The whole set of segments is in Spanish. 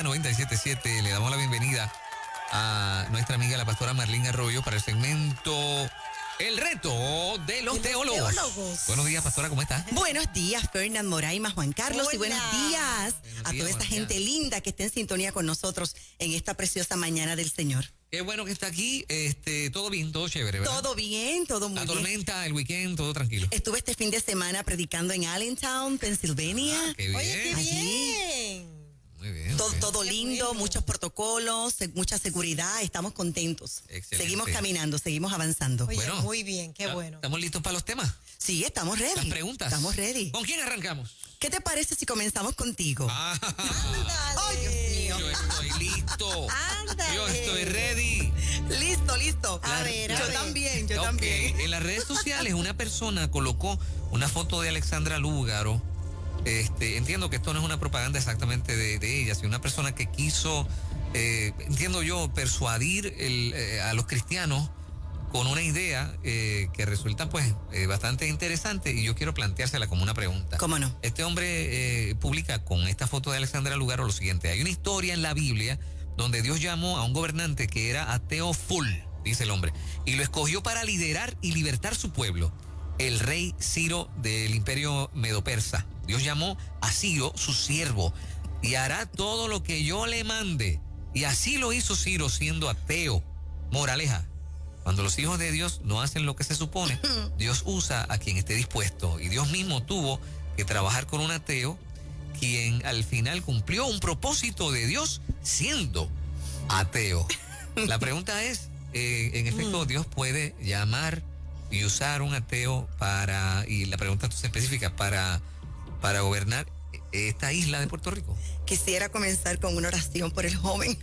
97.7, le damos la bienvenida a nuestra amiga la pastora Marlene Arroyo para el segmento El Reto de los Teólogos. Buenos días, pastora, ¿cómo estás? Buenos días, Fernand Moraima, Juan Carlos. Hola. Y buenos días a toda esta gente linda que está en sintonía con nosotros en esta preciosa mañana del Señor. Qué bueno que está aquí, todo bien, todo chévere, ¿verdad? Todo bien, todo muy La bien. tormenta, el weekend, todo tranquilo. Estuve este fin de semana predicando en Allentown, Pensilvania. Qué bien. Oye, qué Allí. bien. Muy bien. Todo Qué lindo, bueno. muchos protocolos, mucha seguridad, estamos contentos. Excelente. Seguimos caminando, seguimos avanzando. Oye, Bueno. muy bien, qué bueno. ¿Estamos listos para los temas? Sí, estamos ready. Las preguntas. Estamos ready. ¿Con quién arrancamos? ¿Qué te parece si comenzamos contigo? Ándale. ¡Ay, Dios mío! Yo estoy listo. Ándale. Yo estoy ready. Listo. A ver, Yo ver. también, yo Ok, también. en las redes sociales una persona colocó una foto de Alexandra Lúgaro. Entiendo que esto no es una propaganda exactamente de ella, sino una persona que quiso, entiendo yo, persuadir a los cristianos con una idea que resulta pues bastante interesante, y yo quiero planteársela como una pregunta. ¿Cómo no? Este hombre publica con esta foto de Alexandra Lúgaro lo siguiente: hay una historia en la Biblia donde Dios llamó a un gobernante que era ateo full, dice el hombre, y lo escogió para liderar y libertar su pueblo, el rey Ciro del imperio medo-persa. Dios llamó a Ciro su siervo y hará todo lo que yo le mande. Y así lo hizo Ciro siendo ateo. Moraleja: cuando los hijos de Dios no hacen lo que se supone, Dios usa a quien esté dispuesto. Y Dios mismo tuvo que trabajar con un ateo, quien al final cumplió un propósito de Dios siendo ateo. La pregunta es, en efecto, Dios puede llamar y usar un ateo y la pregunta entonces específica, para gobernar esta isla de Puerto Rico. Quisiera comenzar con una oración por el joven.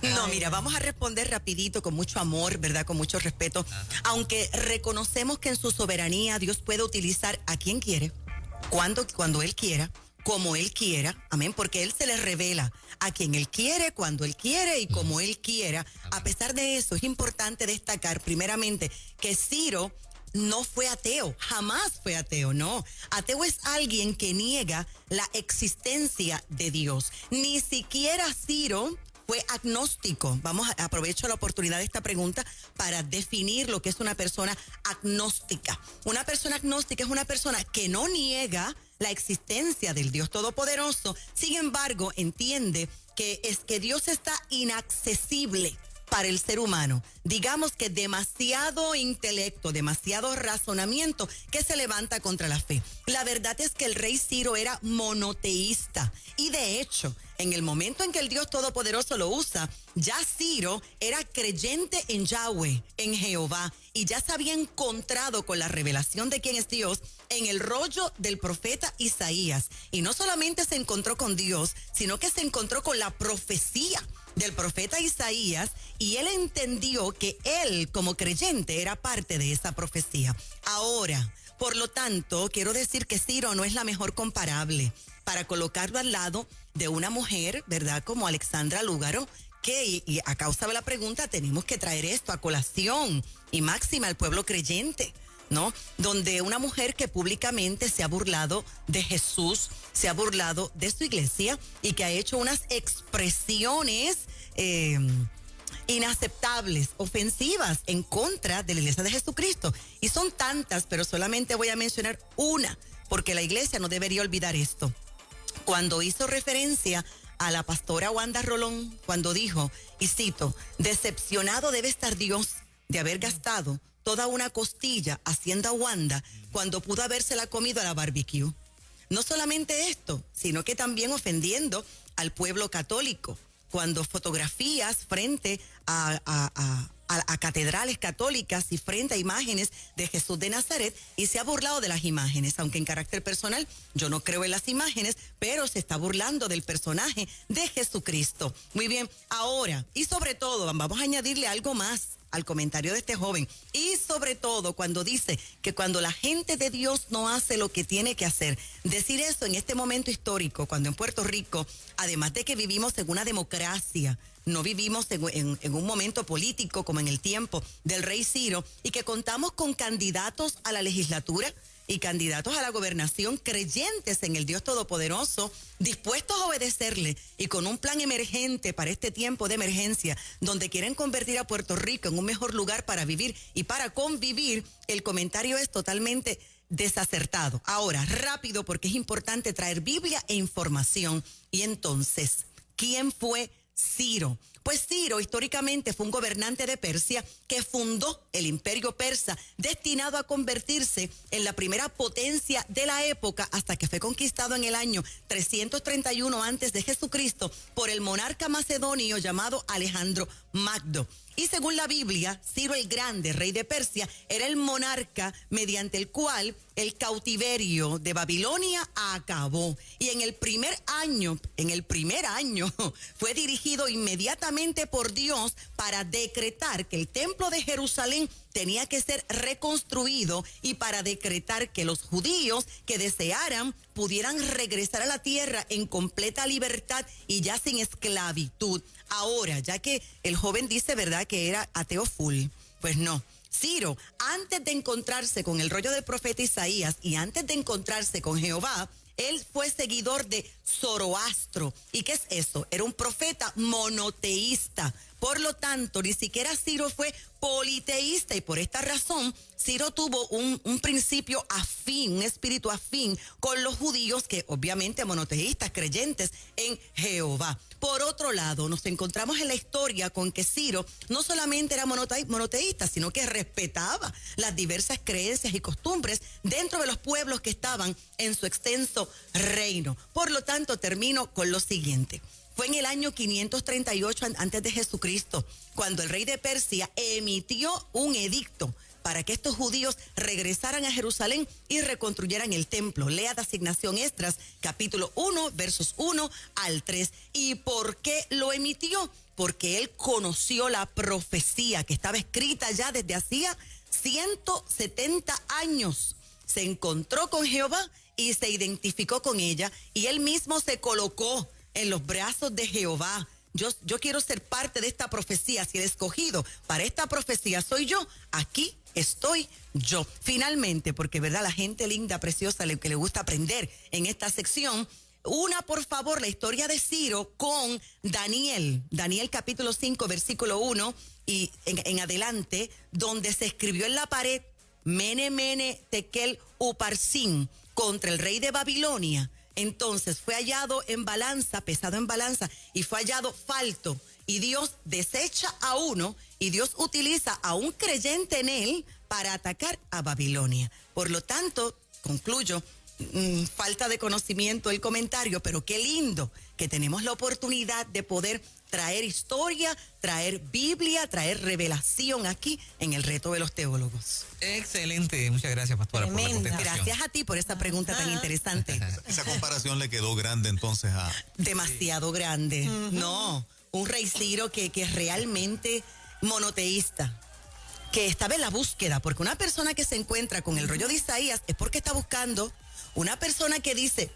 No, mira, vamos a responder rapidito, con mucho amor, ¿verdad? Con mucho respeto. Aunque reconocemos que en su soberanía Dios puede utilizar a quien quiere, cuando Él quiera, como Él quiera, amén, porque Él se le revela a quien Él quiere, cuando Él quiere y como Él quiera. A pesar de eso, es importante destacar primeramente que Ciro no fue ateo, jamás fue ateo, no. Ateo es alguien que niega la existencia de Dios. Ni siquiera Ciro fue agnóstico. Aprovecho la oportunidad de esta pregunta para definir lo que es una persona agnóstica. Una persona agnóstica es una persona que no niega la existencia del Dios Todopoderoso, sin embargo, entiende que Dios está inaccesible para el ser humano. Digamos que demasiado intelecto, demasiado razonamiento que se levanta contra la fe. La verdad es que el rey Ciro era monoteísta, y de hecho, en el momento en que el Dios Todopoderoso lo usa, ya Ciro era creyente en Yahweh, en Jehová, y ya se había encontrado con la revelación de quién es Dios en el rollo del profeta Isaías. Y no solamente se encontró con Dios, sino que se encontró con la profecía del profeta Isaías, y él entendió que él, como creyente, era parte de esa profecía. Ahora, por lo tanto, quiero decir que Ciro no es la mejor comparable para colocarlo al lado de una mujer, ¿verdad?, como Alexandra Lúgaro, que, y a causa de la pregunta, tenemos que traer esto a colación, y máxima al pueblo creyente, ¿no? Donde una mujer que públicamente se ha burlado de Jesús, se ha burlado de su iglesia, y que ha hecho unas expresiones inaceptables, ofensivas en contra de la iglesia de Jesucristo. Y son tantas, pero solamente voy a mencionar una, porque la iglesia no debería olvidar esto. Cuando hizo referencia a la pastora Wanda Rolón, cuando dijo, y cito: decepcionado debe estar Dios de haber gastado toda una costilla haciendo a Wanda cuando pudo habérsela comido a la barbecue. No solamente esto, sino que también ofendiendo al pueblo católico, cuando fotografías frente a catedrales católicas y frente a imágenes de Jesús de Nazaret, y se ha burlado de las imágenes, aunque en carácter personal yo no creo en las imágenes, pero se está burlando del personaje de Jesucristo. Muy bien, ahora, y sobre todo, vamos a añadirle algo más al comentario de este joven, y sobre todo cuando dice que cuando la gente de Dios no hace lo que tiene que hacer. Decir eso en este momento histórico, cuando en Puerto Rico, además de que vivimos en una democracia, no vivimos en un momento político como en el tiempo del rey Ciro, y que contamos con candidatos a la legislatura y candidatos a la gobernación creyentes en el Dios Todopoderoso, dispuestos a obedecerle y con un plan emergente para este tiempo de emergencia, donde quieren convertir a Puerto Rico en un mejor lugar para vivir y para convivir, el comentario es totalmente desacertado. Ahora, rápido, porque es importante traer Biblia e información. Y entonces, ¿quién fue Ciro? Pues Ciro históricamente fue un gobernante de Persia que fundó el imperio persa, destinado a convertirse en la primera potencia de la época, hasta que fue conquistado en el año 331 antes de Jesucristo por el monarca macedonio llamado Alejandro Magno. Y según la Biblia, Ciro el Grande, rey de Persia, era el monarca mediante el cual el cautiverio de Babilonia acabó. Y en el primer año, fue dirigido inmediatamente por Dios para decretar que el templo de Jerusalén tenía que ser reconstruido y para decretar que los judíos que desearan pudieran regresar a la tierra en completa libertad y ya sin esclavitud. Ahora, ya que el joven dice, ¿verdad?, que era ateo full, pues no. Ciro, antes de encontrarse con el rollo del profeta Isaías y antes de encontrarse con Jehová, él fue seguidor de Zoroastro. ¿Y qué es eso? Era un profeta monoteísta. Por lo tanto, ni siquiera Ciro fue politeísta, y por esta razón Ciro tuvo un principio afín, un espíritu afín con los judíos, que obviamente monoteístas, creyentes en Jehová. Por otro lado, nos encontramos en la historia con que Ciro no solamente era monoteísta, sino que respetaba las diversas creencias y costumbres dentro de los pueblos que estaban en su extenso reino. Por lo tanto, termino con lo siguiente. Fue en el año 538 antes de Jesucristo, cuando el rey de Persia emitió un edicto para que estos judíos regresaran a Jerusalén y reconstruyeran el templo. Lea de Asignación Esdras, capítulo 1, versos 1 al 3. ¿Y por qué lo emitió? Porque él conoció la profecía que estaba escrita ya desde hacía 170 años. Se encontró con Jehová y se identificó con ella, y él mismo se colocó en los brazos de Jehová. Yo quiero ser parte de esta profecía. Si el escogido para esta profecía soy yo, aquí estoy yo. Finalmente, porque verdad, la gente linda, preciosa, que le gusta aprender en esta sección, una por favor la historia de Ciro con Daniel capítulo 5, versículo 1 y en adelante, donde se escribió en la pared: Mene, Mene, Tekel, Uparsin, contra el rey de Babilonia. Entonces fue hallado en balanza, pesado en balanza, y fue hallado falto. Y Dios desecha a uno, y Dios utiliza a un creyente en él para atacar a Babilonia. Por lo tanto, concluyo, falta de conocimiento el comentario, pero qué lindo que tenemos la oportunidad de poder traer historia, traer Biblia, traer revelación aquí en el Reto de los Teólogos. Excelente, muchas gracias, pastora, por la contestación. Gracias a ti por esta pregunta tan interesante. Esa comparación le quedó grande entonces a... Demasiado grande. No, un rey Ciro que es realmente monoteísta, que estaba en la búsqueda, porque una persona que se encuentra con el rollo de Isaías es porque está buscando. Una persona que dice,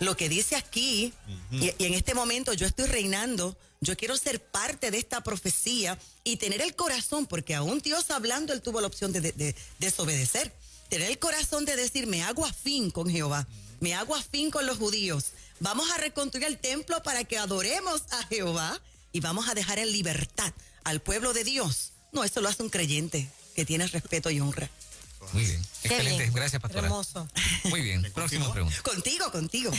lo que dice aquí, y en este momento yo estoy reinando, yo quiero ser parte de esta profecía y tener el corazón, porque aún Dios hablando, él tuvo la opción de desobedecer, tener el corazón de decir, me hago afín con Jehová, me hago afín con los judíos, vamos a reconstruir el templo para que adoremos a Jehová y vamos a dejar en libertad al pueblo de Dios. No, eso lo hace un creyente que tiene respeto y honra. Muy bien, excelente, bien. gracias, pastora. Hermoso. Muy bien, próxima pregunta. Contigo.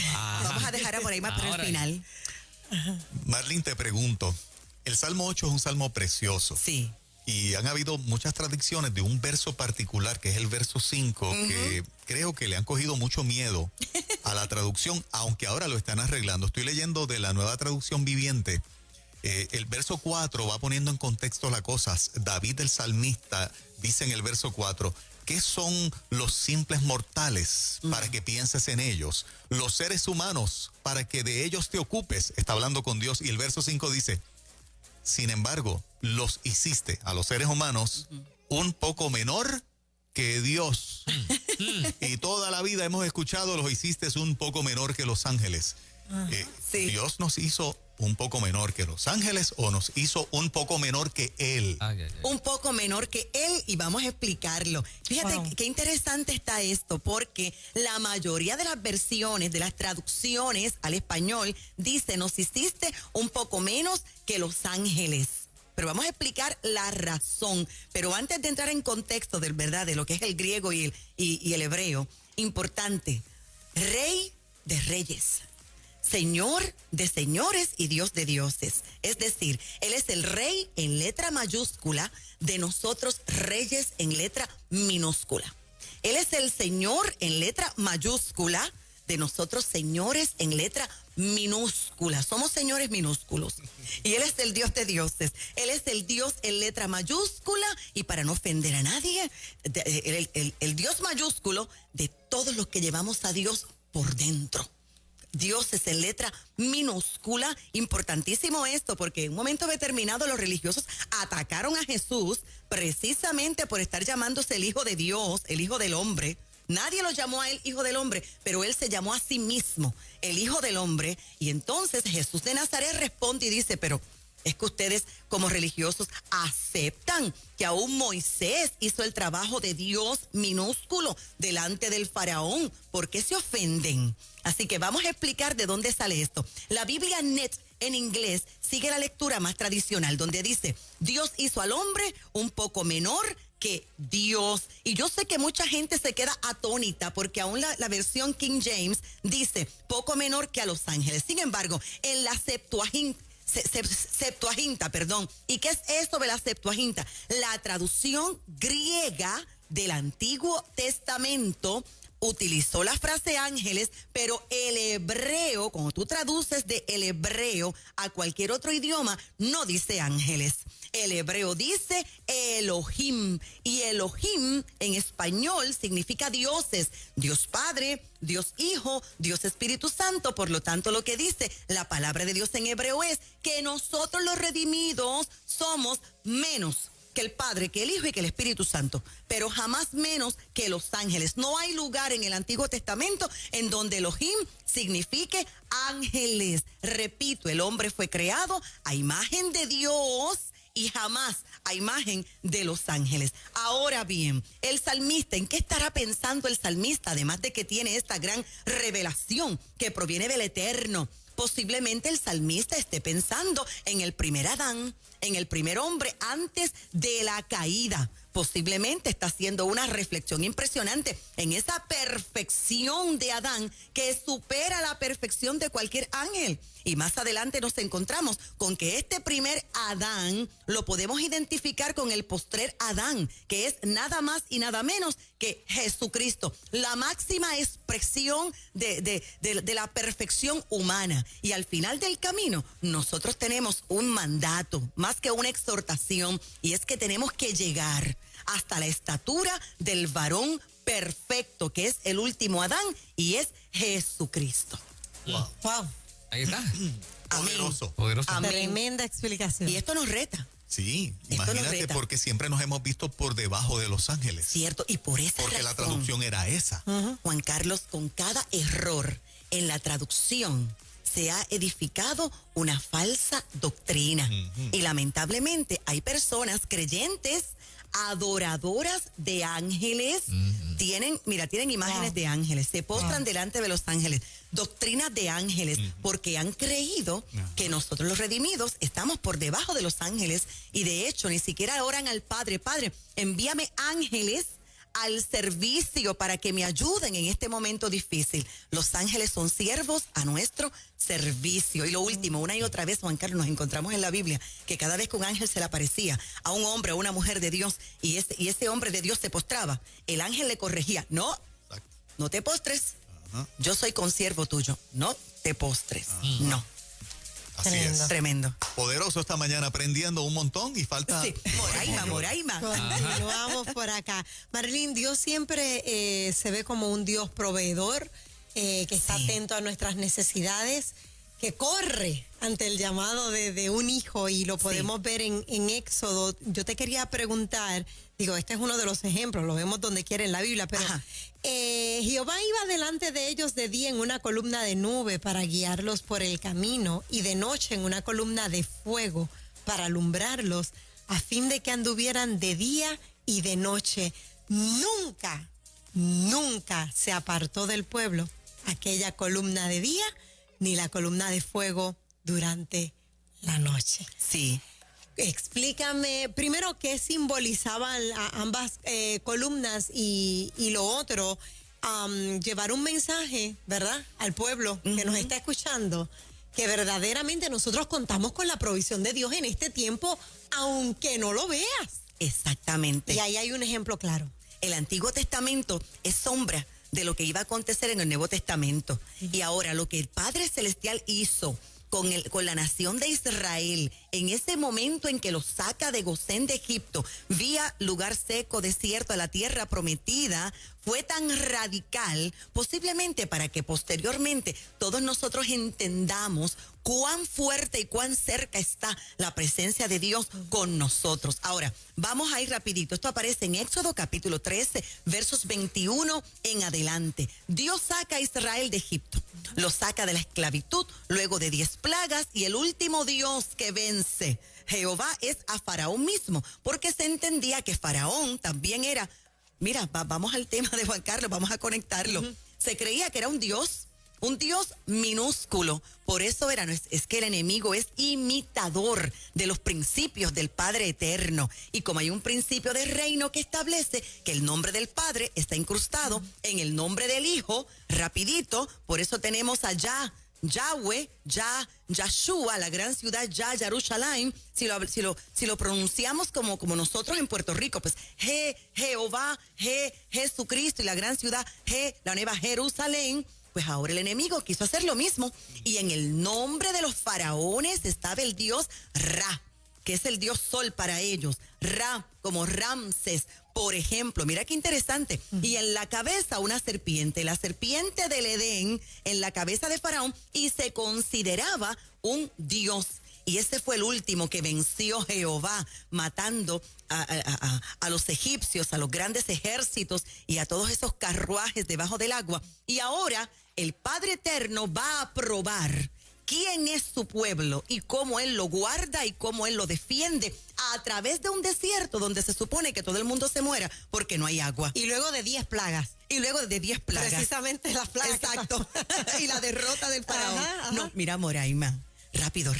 Vamos a dejar a por ahí más para el final. Marlene, te pregunto, el Salmo 8 es un salmo precioso. Sí. Y han habido muchas tradiciones de un verso particular, que es el verso 5, que creo que le han cogido mucho miedo a la traducción, aunque ahora lo están arreglando. Estoy leyendo de la Nueva Traducción Viviente. El verso 4 va poniendo en contexto las cosas. David el salmista dice en el verso 4, ¿qué son los simples mortales para que pienses en ellos? Los seres humanos para que de ellos te ocupes. Está hablando con Dios. Y el verso 5 dice, sin embargo, los hiciste a los seres humanos un poco menor que Dios. Y toda la vida hemos escuchado, los hiciste un poco menor que los ángeles. Sí. Dios nos hizo un poco menor que los ángeles o nos hizo un poco menor que Él? Ay, ay, ay. Un poco menor que él y vamos a explicarlo. Fíjate Wow. qué interesante está esto, porque la mayoría de las versiones, de las traducciones al español, dice, nos hiciste un poco menos que los ángeles. Pero vamos a explicar la razón. Pero antes de entrar en contexto del verdad, de lo que es el griego y el hebreo, importante, Rey de reyes, Señor de señores y Dios de dioses. Es decir, Él es el Rey en letra mayúscula, de nosotros reyes en letra minúscula. Él es el Señor en letra mayúscula, de nosotros señores en letra minúscula. Somos señores minúsculos. Y Él es el Dios de dioses. Él es el Dios en letra mayúscula, y para no ofender a nadie, el Dios mayúsculo de todos los que llevamos a Dios por dentro. Dios es en letra minúscula. Importantísimo esto, porque en un momento determinado los religiosos atacaron a Jesús precisamente por estar llamándose el Hijo de Dios, el Hijo del Hombre. Nadie lo llamó a él Hijo del Hombre, pero él se llamó a sí mismo el Hijo del Hombre. Y entonces Jesús de Nazaret responde y dice, pero es que ustedes como religiosos aceptan que aún Moisés hizo el trabajo de Dios minúsculo delante del faraón. ¿Por qué se ofenden? Así que vamos a explicar de dónde sale esto. La Biblia Net en inglés sigue la lectura más tradicional, donde dice, Dios hizo al hombre un poco menor que Dios. Y yo sé que mucha gente se queda atónita porque aún la versión King James dice poco menor que a los ángeles. Sin embargo, en la Septuaginta, perdón. ¿Y qué es esto de la Septuaginta? La traducción griega del Antiguo Testamento utilizó la frase ángeles, pero el hebreo, cuando tú traduces del hebreo a cualquier otro idioma, no dice ángeles. El hebreo dice Elohim, y Elohim en español significa dioses, Dios Padre, Dios Hijo, Dios Espíritu Santo. Por lo tanto, lo que dice la palabra de Dios en hebreo es que nosotros los redimidos somos menos que el Padre, que el Hijo y que el Espíritu Santo, pero jamás menos que los ángeles. No hay lugar en el Antiguo Testamento en donde Elohim signifique ángeles. Repito, el hombre fue creado a imagen de Dios y jamás a imagen de los ángeles. Ahora bien, el salmista, ¿en qué estará pensando el salmista? Además de que tiene esta gran revelación que proviene del Eterno. Posiblemente el salmista esté pensando en el primer Adán, en el primer hombre antes de la caída. Posiblemente está haciendo una reflexión impresionante en esa perfección de Adán que supera la perfección de cualquier ángel. Y más adelante nos encontramos con que este primer Adán lo podemos identificar con el postrer Adán, que es nada más y nada menos que Jesucristo, la máxima expresión de la perfección humana. Y al final del camino nosotros tenemos un mandato, más que una exhortación, y es que tenemos que llegar hasta la estatura del varón perfecto, que es el último Adán, y es Jesucristo. Wow. Wow. Ahí está. Poderoso. Poderoso. Amén. Tremenda explicación. Y esto nos reta, Sí, Esto nos imagínate, reta. porque siempre nos hemos visto por debajo de los ángeles. ¿cierto? Y por esa Porque la razón, traducción era esa. Juan Carlos, con cada error en la traducción se ha edificado una falsa doctrina. Y lamentablemente hay personas creyentes, adoradoras de ángeles, tienen imágenes Wow. de ángeles, se postran delante de los ángeles, doctrinas de ángeles, porque han creído que nosotros los redimidos estamos por debajo de los ángeles, y de hecho ni siquiera oran al Padre, Padre, envíame ángeles al servicio para que me ayuden en este momento difícil. Los ángeles son siervos a nuestro servicio. Y lo último, una y otra vez, Juan Carlos, nos encontramos en la Biblia que cada vez que un ángel se le aparecía a un hombre o una mujer de Dios y ese hombre de Dios se postraba, el ángel le corregía, no, Exacto. no te postres, Ajá. yo soy consiervo tuyo, no te postres, no. Así Tremendo. es. Tremendo. Poderoso esta mañana, aprendiendo un montón y falta... Sí, Moraima. Continuamos por acá. Marilyn, Dios siempre se ve como un Dios proveedor, que está Sí. atento a nuestras necesidades, que corre ante el llamado de un hijo, y lo podemos ver en Éxodo. Yo te quería preguntar Digo, este es uno de los ejemplos, lo vemos donde quiera en la Biblia, pero Jehová iba delante de ellos de día en una columna de nube para guiarlos por el camino y de noche en una columna de fuego para alumbrarlos, a fin de que anduvieran de día y de noche. Nunca, nunca se apartó del pueblo aquella columna de día ni la columna de fuego durante la noche. Sí. Explícame primero qué simbolizaban ambas columnas y lo otro, llevar un mensaje, ¿verdad?, al pueblo que nos está escuchando, que verdaderamente nosotros contamos con la provisión de Dios en este tiempo, aunque no lo veas. Exactamente. Y ahí hay un ejemplo claro. El Antiguo Testamento es sombra de lo que iba a acontecer en el Nuevo Testamento. Y ahora lo que el Padre Celestial hizo con la nación de Israel, en ese momento en que los saca de Gosén de Egipto, vía lugar seco, desierto, a la tierra prometida, fue tan radical, posiblemente para que posteriormente todos nosotros entendamos cuán fuerte y cuán cerca está la presencia de Dios con nosotros. Ahora, vamos a ir rapidito. Esto aparece en Éxodo capítulo 13, versos 21 en adelante. Dios saca a Israel de Egipto, lo saca de la esclavitud luego de 10 plagas, y el último Dios que vence, Jehová, es a Faraón mismo, porque se entendía que Faraón también era, mira, vamos al tema de Juan Carlos, vamos a conectarlo. Se creía que era un Dios minúsculo. Por eso es que el enemigo es imitador de los principios del Padre Eterno. Y como hay un principio de reino que establece que el nombre del Padre está incrustado en el nombre del Hijo, rapidito, por eso tenemos allá Yahweh, Yahshua, la gran ciudad, Jerusalén. Si lo pronunciamos como nosotros en Puerto Rico, pues Jehová, Jesucristo, y la gran ciudad, la nueva Jerusalén. Pues ahora el enemigo quiso hacer lo mismo, y en el nombre de los faraones estaba el dios Ra, que es el dios sol para ellos. Ra, como Ramses, por ejemplo. Mira qué interesante. Y en la cabeza una serpiente, la serpiente del Edén, en la cabeza de Faraón, y se consideraba un dios. Y ese fue el último que venció Jehová, matando a los egipcios, a los grandes ejércitos y a todos esos carruajes debajo del agua. Y ahora el Padre Eterno va a probar quién es su pueblo y cómo Él lo guarda y cómo Él lo defiende a través de un desierto donde se supone que todo el mundo se muera porque no hay agua. Y luego de 10 plagas. Y luego de 10 plagas. Precisamente las plagas. Exacto. Y la derrota del faraón. Ajá. No, mira, Moraima, rápido.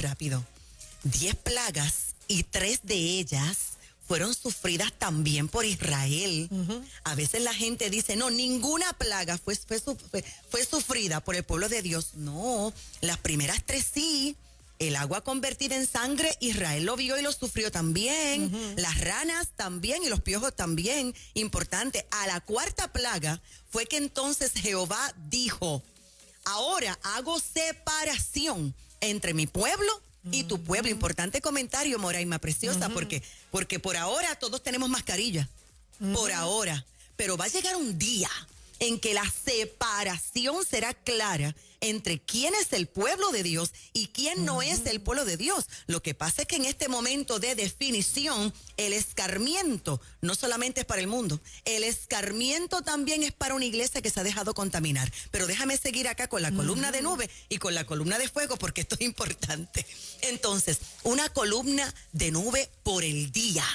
10 plagas, y 3 de ellas fueron sufridas también por Israel. A veces la gente dice, no, ninguna plaga fue sufrida por el pueblo de Dios. No, las primeras 3 sí. El agua convertida en sangre, Israel lo vio y lo sufrió también. Las ranas también y los piojos también. Importante, a la 4ª plaga fue que entonces Jehová dijo, ahora hago separación entre mi pueblo y tu pueblo. Importante comentario, Moraima preciosa, porque por ahora todos tenemos mascarilla, por ahora, pero va a llegar un día en que la separación será clara entre quién es el pueblo de Dios y quién no es el pueblo de Dios. Lo que pasa es que en este momento de definición, el escarmiento no solamente es para el mundo, el escarmiento también es para una iglesia que se ha dejado contaminar. Pero déjame seguir acá con la columna de nube y con la columna de fuego, porque esto es importante. Entonces, una columna de nube por el día,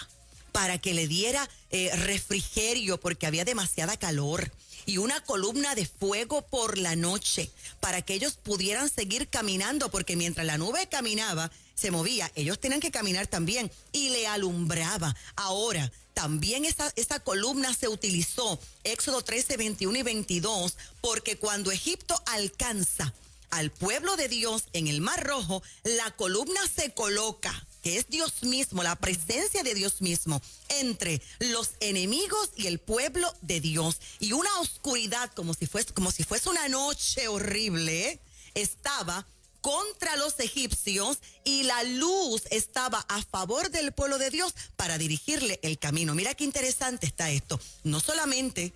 para que le diera refrigerio, porque había demasiada calor. Y una columna de fuego por la noche, para que ellos pudieran seguir caminando, porque mientras la nube caminaba, se movía, ellos tenían que caminar también, y le alumbraba. Ahora, también esa columna se utilizó, Éxodo 13, 21 y 22, porque cuando Egipto alcanza al pueblo de Dios en el Mar Rojo, la columna se coloca, que es Dios mismo, la presencia de Dios mismo, entre los enemigos y el pueblo de Dios. Y una oscuridad, como si fuese una noche horrible, estaba contra los egipcios, y la luz estaba a favor del pueblo de Dios para dirigirle el camino. Mira qué interesante está esto. No solamente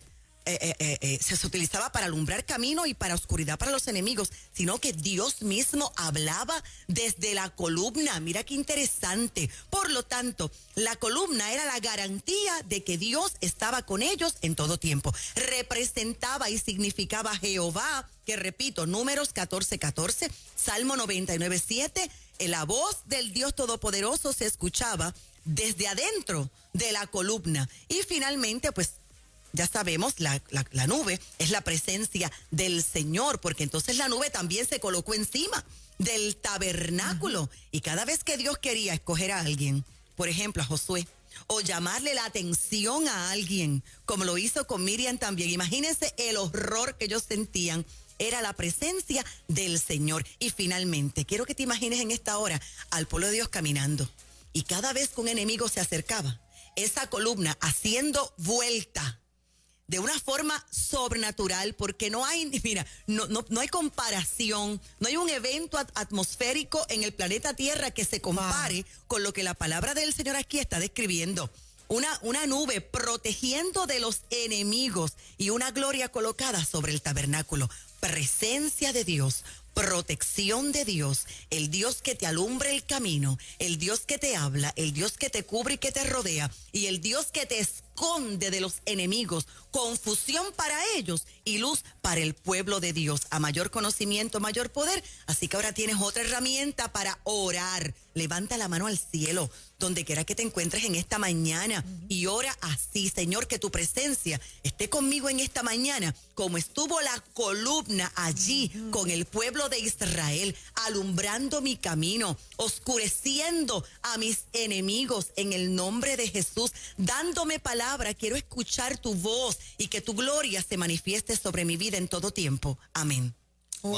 se utilizaba para alumbrar camino y para oscuridad para los enemigos, sino que Dios mismo hablaba desde la columna. Mira qué interesante. Por lo tanto, la columna era la garantía de que Dios estaba con ellos en todo tiempo. Representaba y significaba Jehová, que repito, Números 14:14, Salmo 99:7, la voz del Dios Todopoderoso se escuchaba desde adentro de la columna. Y finalmente, pues, ya sabemos, la nube es la presencia del Señor, porque entonces la nube también se colocó encima del tabernáculo. Y cada vez que Dios quería escoger a alguien, por ejemplo a Josué, o llamarle la atención a alguien, como lo hizo con Miriam también, imagínense el horror que ellos sentían, era la presencia del Señor. Y finalmente, quiero que te imagines en esta hora al pueblo de Dios caminando, y cada vez que un enemigo se acercaba, esa columna haciendo vuelta de una forma sobrenatural, porque no hay, mira, no hay comparación, no hay un evento atmosférico en el planeta Tierra que se compare con lo que la palabra del Señor aquí está describiendo. Una nube protegiendo de los enemigos y una gloria colocada sobre el tabernáculo. Presencia de Dios, protección de Dios, el Dios que te alumbra el camino, el Dios que te habla, el Dios que te cubre y que te rodea, y el Dios que te esconde de los enemigos, confusión para ellos y luz para el pueblo de Dios. A mayor conocimiento, mayor poder. Así que ahora tienes otra herramienta para orar. Levanta la mano al cielo, donde quiera que te encuentres en esta mañana, y ora así: Señor, que tu presencia esté conmigo en esta mañana, como estuvo la columna allí con el pueblo de Israel, alumbrando mi camino, oscureciendo a mis enemigos en el nombre de Jesús, dándome palabra. Quiero escuchar tu voz y que tu gloria se manifieste sobre mi vida en todo tiempo. Amén. Wow.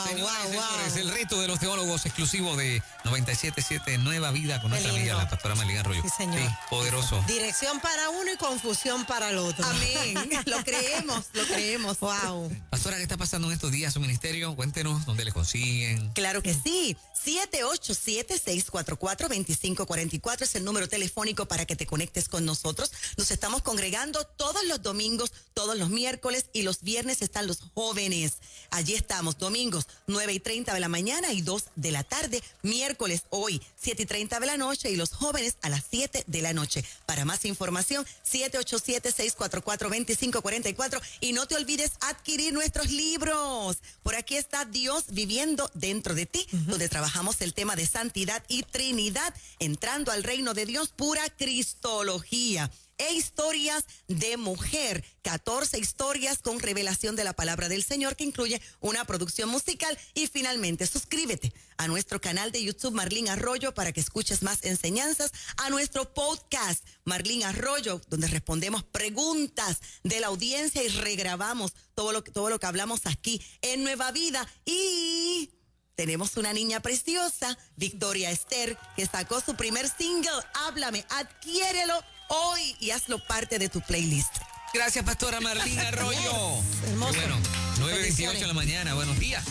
Señores, el reto de los teólogos exclusivo de 97.7 Nueva Vida con nuestra amiga la pastora Marlene Arroyo. Sí, señor. Sí, poderoso. Dirección para uno y confusión para el otro. Amén. Lo creemos, lo creemos. Wow. Pastora, ¿qué está pasando en estos días su ministerio? Cuéntenos dónde le consiguen. Claro que sí. 787-644-2544 es el número telefónico para que te conectes con nosotros. Nos estamos congregando todos los domingos, todos los miércoles, y los viernes están los jóvenes. Allí estamos, domingos 9:30 de la mañana y 2 de la tarde. Miércoles hoy 7:30 de la noche, y los jóvenes a las 7 de la noche. Para más información, 787-644-2544. Y no te olvides adquirir nuestros libros. Por aquí está Dios viviendo dentro de ti, donde trabajamos el tema de santidad y Trinidad, entrando al reino de Dios, pura cristología. E historias de mujer, 14 historias con revelación de la palabra del Señor, que incluye una producción musical. Y finalmente, suscríbete a nuestro canal de YouTube Marlene Arroyo para que escuches más enseñanzas, a nuestro podcast Marlene Arroyo, donde respondemos preguntas de la audiencia y regrabamos todo lo que hablamos aquí en Nueva Vida. Y tenemos una niña preciosa, Victoria Esther, que sacó su primer single, Háblame. Adquiérelo hoy y hazlo parte de tu playlist. Gracias, pastora Marlene Arroyo. Hermoso. Qué bueno, 9:28 de la mañana. Buenos días.